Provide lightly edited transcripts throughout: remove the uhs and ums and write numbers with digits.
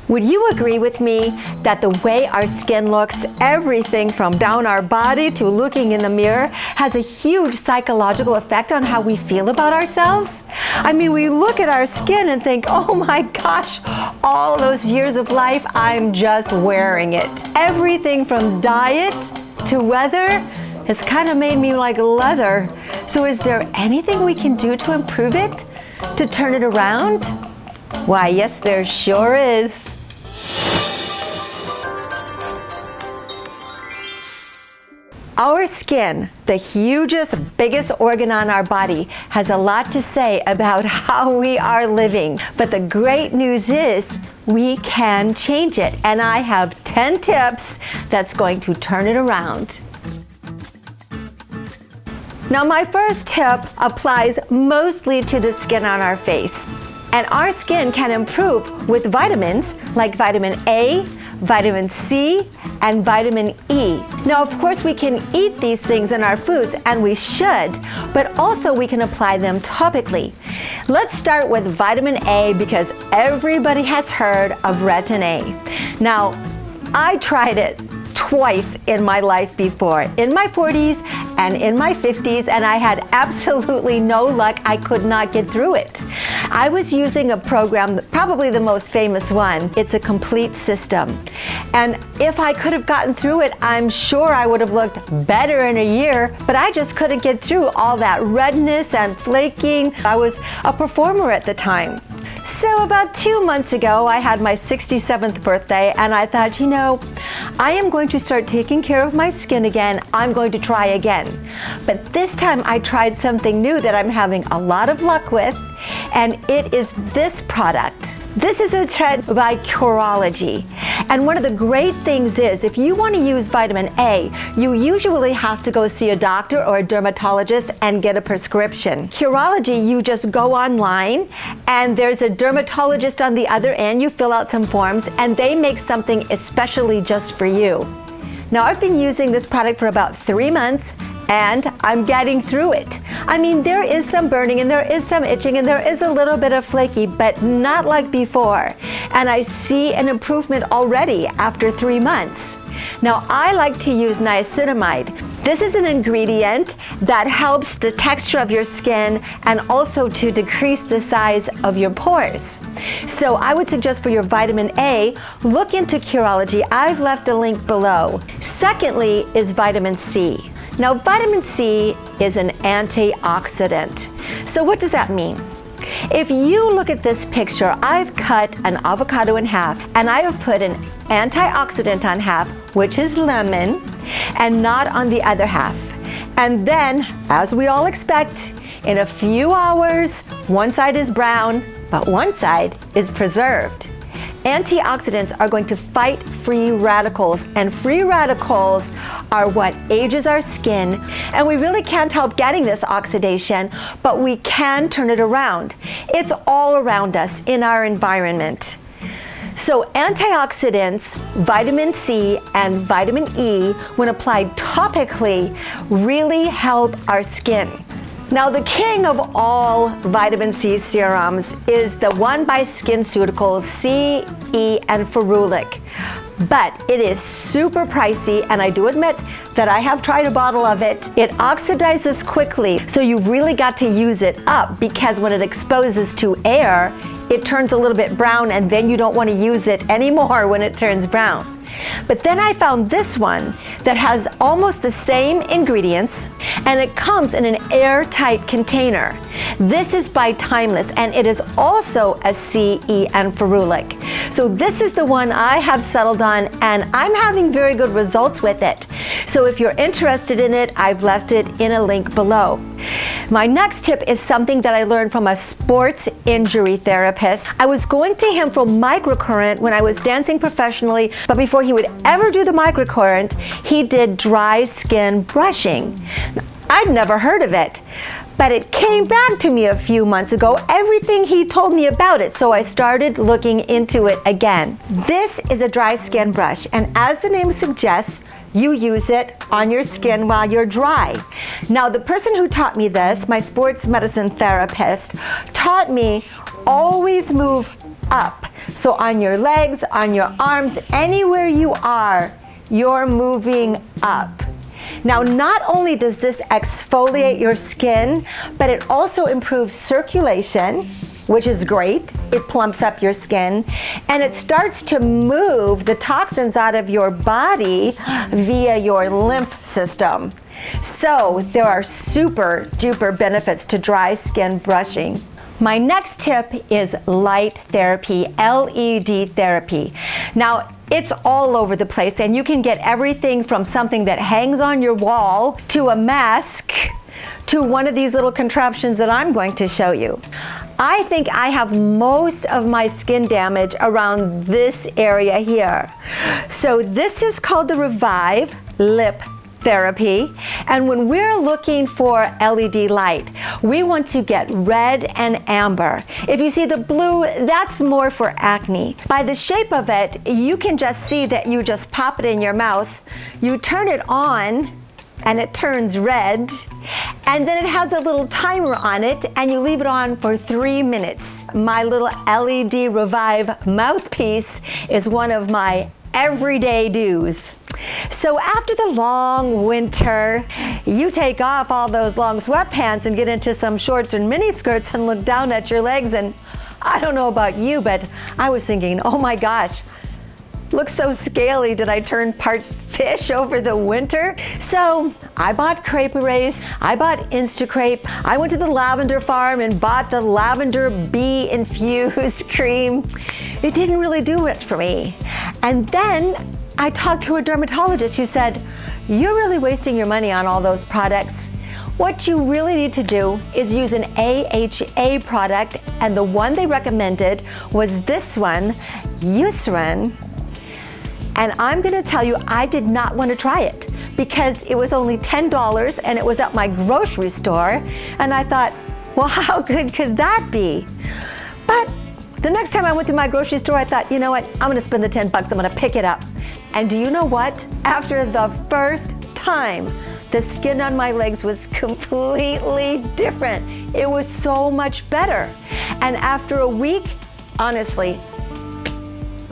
Would you agree with me that the way our skin looks, everything from down our body to looking in the mirror, has a huge psychological effect on how we feel about ourselves? I mean, we look at our skin and think, oh my gosh, all those years of life, I'm just wearing it. Everything from diet to weather has kind of made me like leather. So is there anything we can do to improve it? To turn it around? Why, yes, there sure is. Our skin, the hugest, biggest organ on our body, has a lot to say about how we are living. But the great news is we can change it. And I have 10 tips that's going to turn it around. Now, my first tip applies mostly to the skin on our face. And our skin can improve with vitamins like vitamin A, vitamin C, and vitamin E. Now, of course, we can eat these things in our foods, and we should, but also we can apply them topically. Let's start with vitamin A because everybody has heard of retin A. Now, I tried it twice in my life before, in my 40s and in my 50s, and I had absolutely no luck. I could not get through it. I was using a program, probably the most famous one. It's a complete system. And if I could have gotten through it, I'm sure I would have looked better in a year, but I just couldn't get through all that redness and flaking. I was a performer at the time. So about 2 months ago, I had my 67th birthday, and I thought, you know, I am going to start taking care of my skin again. I'm going to try again. But this time I tried something new that I'm having a lot of luck with, and it is this product. This is a trend by Collagen. And one of the great things is, if you want to use vitamin A, you usually have to go see a doctor or a dermatologist and get a prescription. Collagen, you just go online, and there's a dermatologist on the other end. You fill out some forms, and they make something especially just for you. Now, I've been using this product for about 3 months, and I'm getting through it. I mean, there is some burning and there is some itching and there is a little bit of flaky, but not like before. And I see an improvement already after 3 months. Now, I like to use niacinamide. This is an ingredient that helps the texture of your skin and also to decrease the size of your pores. So I would suggest for your vitamin A, look into Collagen. I've left a link below. Secondly is vitamin C. Now, vitamin C is an antioxidant. So what does that mean? If you look at this picture, I've cut an avocado in half, and I have put an antioxidant on half, which is lemon, and not on the other half. And then, as we all expect, in a few hours, one side is brown, but one side is preserved. Antioxidants are going to fight free radicals, and free radicals are what ages our skin, and we really can't help getting this oxidation, but we can turn it around. It's all around us in our environment. So antioxidants, vitamin C and vitamin E, when applied topically, really help our skin. Now, the king of all vitamin C serums is the one by SkinCeuticals, C, E, and Ferulic. But it is super pricey, and I do admit that I have tried a bottle of it. It oxidizes quickly, so you've really got to use it up, because when it exposes to air, it turns a little bit brown, and then you don't want to use it anymore when it turns brown. But then I found this one that has almost the same ingredients, and it comes in an airtight container. This is by Timeless, and it is also a C, E, and Ferulic. So this is the one I have settled on, and I'm having very good results with it. So if you're interested in it, I've left it in a link below. My next tip is something that I learned from a sports injury therapist. I was going to him for microcurrent when I was dancing professionally, but before he would ever do the microcurrent, he did dry skin brushing. I'd never heard of it, but it came back to me a few months ago, everything he told me about it, so I started looking into it again. This is a dry skin brush, and as the name suggests, you use it on your skin while you're dry. Now, the person who taught me this, my sports medicine therapist, taught me always move up. So on your legs, on your arms, anywhere you are, you're moving up. Now, not only does this exfoliate your skin, but it also improves circulation, which is great. It plumps up your skin, and it starts to move the toxins out of your body via your lymph system. So there are super duper benefits to dry skin brushing. My next tip is light therapy, LED therapy. Now, it's all over the place, and you can get everything from something that hangs on your wall to a mask to one of these little contraptions that I'm going to show you. I think I have most of my skin damage around this area here. So this is called the Revive Lip Therapy, and when we're looking for LED light, we want to get red and amber. If you see the blue, that's more for acne. By the shape of it, you can just see that you just pop it in your mouth, you turn it on, and it turns red, and then it has a little timer on it, and you leave it on for 3 minutes. My little LED Revive mouthpiece is one of my everyday do's. So after the long winter, you take off all those long sweatpants and get into some shorts and mini skirts and look down at your legs, and I don't know about you, but I was thinking, oh my gosh, looks so scaly. Did I turn part fish over the winter? So I bought Crepe Erase, I bought Instacrepe, I went to the lavender farm and bought the lavender bee infused cream. It didn't really do much for me. And then I talked to a dermatologist who said, you're really wasting your money on all those products. What you really need to do is use an AHA product, and the one they recommended was this one, Eucerin. And I'm gonna tell you, I did not want to try it because it was only $10 and it was at my grocery store. And I thought, well, how good could that be? But the next time I went to my grocery store, I thought, you know what, I'm gonna spend the 10 bucks, I'm gonna pick it up. And do you know what? After the first time, the skin on my legs was completely different. It was so much better. And after a week, honestly,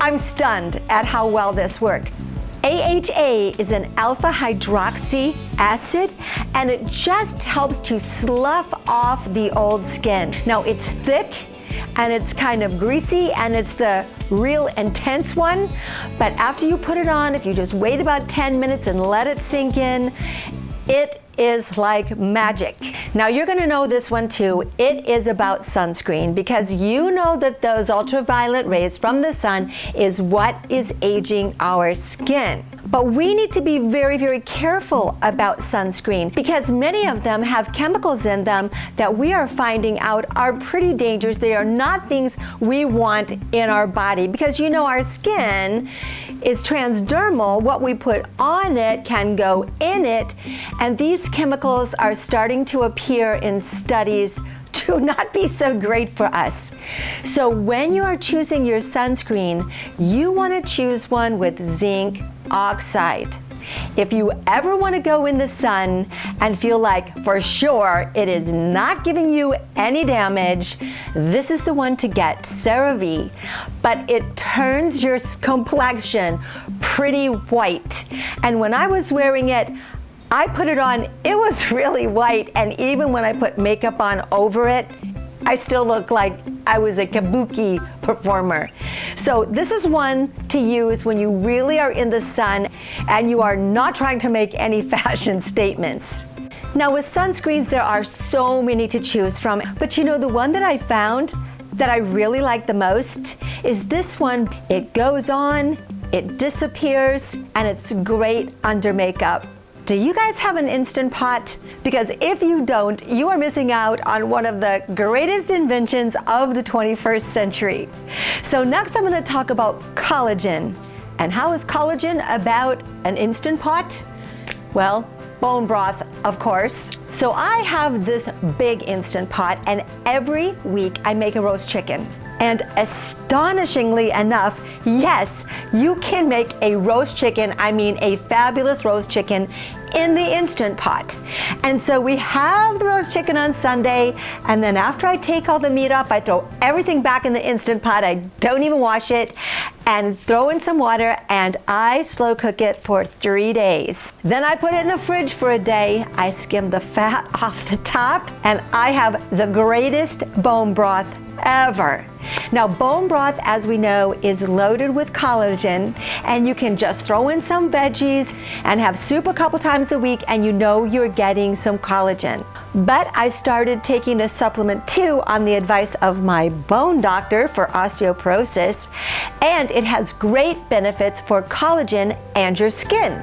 I'm stunned at how well this worked. AHA is an alpha hydroxy acid, and it just helps to slough off the old skin. Now, it's thick, and it's kind of greasy, and it's the real intense one, but after you put it on, if you just wait about 10 minutes and let it sink in, it is like magic. Now you're gonna know this one too. It is about sunscreen, because you know that those ultraviolet rays from the sun is what is aging our skin. But we need to be very careful about sunscreen, because many of them have chemicals in them that we are finding out are pretty dangerous. They are not things we want in our body, because you know our skin is transdermal. What we put on it can go in it, and these chemicals are starting to appear in studies to not be so great for us. So when you are choosing your sunscreen, you want to choose one with zinc oxide. If you ever want to go in the sun and feel like for sure it is not giving you any damage, this is the one to get, CeraVe. But it turns your complexion pretty white. And when I was wearing it, I put it on, it was really white, and even when I put makeup on over it, I still look like I was a kabuki performer. So this is one to use when you really are in the sun and you are not trying to make any fashion statements. Now with sunscreens, there are so many to choose from, but you know, the one that I found that I really like the most is this one. It goes on, it disappears, and it's great under makeup. Do you guys have an Instant Pot? Because if you don't, you are missing out on one of the greatest inventions of the 21st century. So next I'm going to talk about collagen. And how is collagen about an Instant Pot? Well, bone broth, of course. So I have this big Instant Pot, and every week I make a roast chicken. And astonishingly enough, yes, you can make a roast chicken, I mean a fabulous roast chicken, in the Instant Pot. And so we have the roast chicken on Sunday, and then after I take all the meat off, I throw everything back in the Instant Pot. I don't even wash it, and throw in some water, and I slow cook it for 3 days. Then I put it in the fridge for a day. I skim the fat off the top, and I have the greatest bone broth ever. Now, bone broth, as we know, is loaded with collagen, and you can just throw in some veggies and have soup a couple times a week, and you know you're getting some collagen. But I started taking a supplement too on the advice of my bone doctor for osteoporosis, and it has great benefits for collagen and your skin.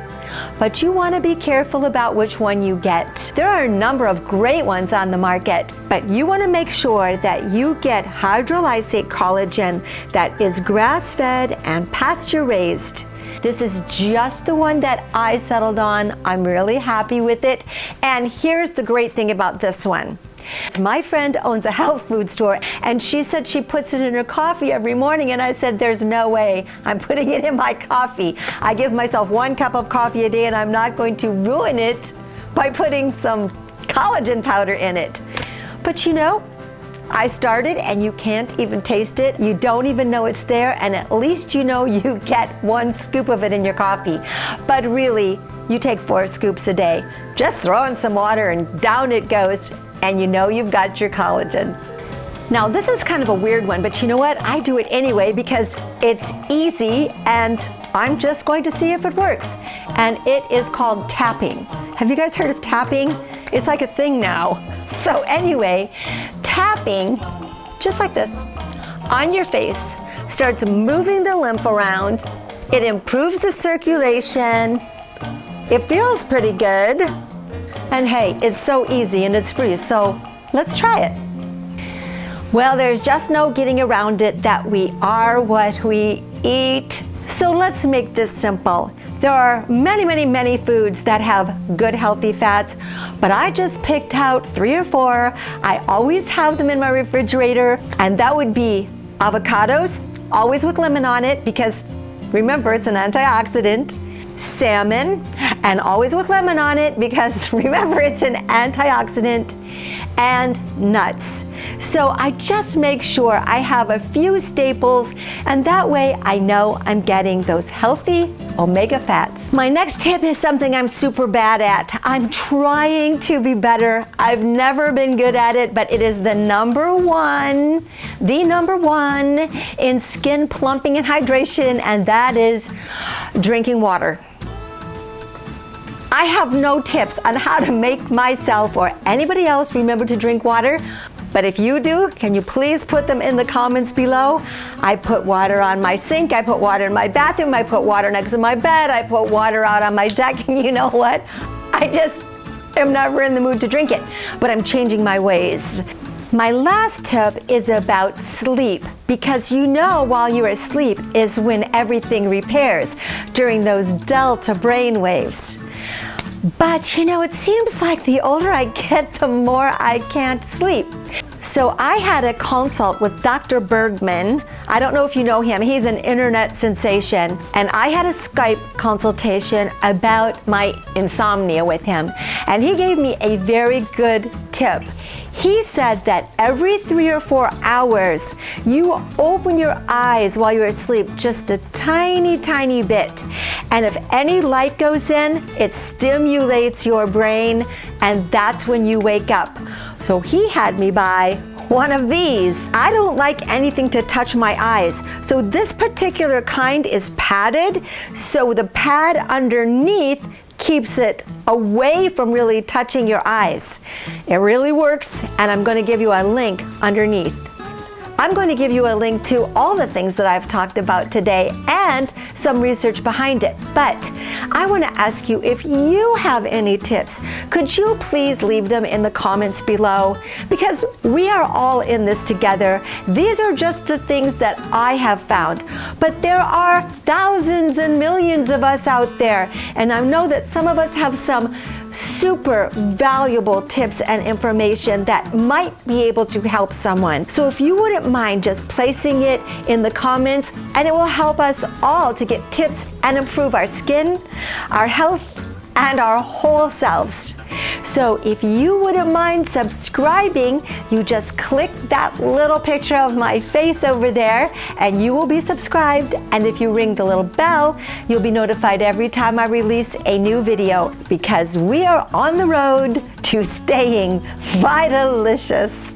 But you want to be careful about which one you get. There are a number of great ones on the market, but you want to make sure that you get hydrolysate collagen that is grass-fed and pasture-raised. This is just the one that I settled on. I'm really happy with it. And here's the great thing about this one. My friend owns a health food store, and she said she puts it in her coffee every morning, and I said, there's no way I'm putting it in my coffee. I give myself 1 cup of coffee a day, and I'm not going to ruin it by putting some collagen powder in it. But you know, I started, and you can't even taste it. You don't even know it's there, and at least you know you get 1 scoop of it in your coffee. But really, you take 4 scoops a day. Just throw in some water and down it goes, and you know you've got your collagen. Now, this is kind of a weird one, but you know what? I do it anyway because it's easy, and I'm just going to see if it works. And it is called tapping. Have you guys heard of tapping? It's like a thing now. So anyway, tapping, just like this, on your face, starts moving the lymph around. It improves the circulation. It feels pretty good. And hey, it's so easy and it's free, so let's try it. Well, there's just no getting around it that we are what we eat. So let's make this simple. There are many foods that have good healthy fats, but I just picked out 3 or 4. I always have them in my refrigerator, and that would be avocados, always with lemon on it because remember, it's an antioxidant. Salmon, and always with lemon on it because remember, it's an antioxidant. And nuts. So I just make sure I have a few staples, and that way I know I'm getting those healthy omega fats. My next tip is something I'm super bad at. I'm trying to be better. I've never been good at it, but it is the number one in skin plumping and hydration, and that is drinking water. I have no tips on how to make myself or anybody else remember to drink water, but if you do, can you please put them in the comments below? I put water on my sink, I put water in my bathroom, I put water next to my bed, I put water out on my deck, and you know what? I just am never in the mood to drink it, but I'm changing my ways. My last tip is about sleep, because you know while you're asleep is when everything repairs, during those delta brain waves. But you know, it seems like the older I get, the more I can't sleep. So I had a consult with Dr. Bergman. I don't know if you know him. He's an internet sensation. And I had a Skype consultation about my insomnia with him. And he gave me a very good tip. He said that every 3 or 4 hours, you open your eyes while you're asleep just a tiny bit. And if any light goes in, it stimulates your brain, and that's when you wake up. So he had me buy one of these. I don't like anything to touch my eyes, so this particular kind is padded, so the pad underneath keeps it away from really touching your eyes. It really works, and I'm going to give you a link underneath. I'm going to give you a link to all the things that I've talked about today and some research behind it. But I want to ask you if you have any tips. Could you please leave them in the comments below? Because we are all in this together. These are just the things that I have found. But there are thousands and millions of us out there. And I know that some of us have some super valuable tips and information that might be able to help someone. So if you wouldn't mind just placing it in the comments, and it will help us all to get tips and improve our skin, our health, and our whole selves. So if you wouldn't mind subscribing, you just click that little picture of my face over there and you will be subscribed. And if you ring the little bell, you'll be notified every time I release a new video, because we are on the road to staying vitalicious.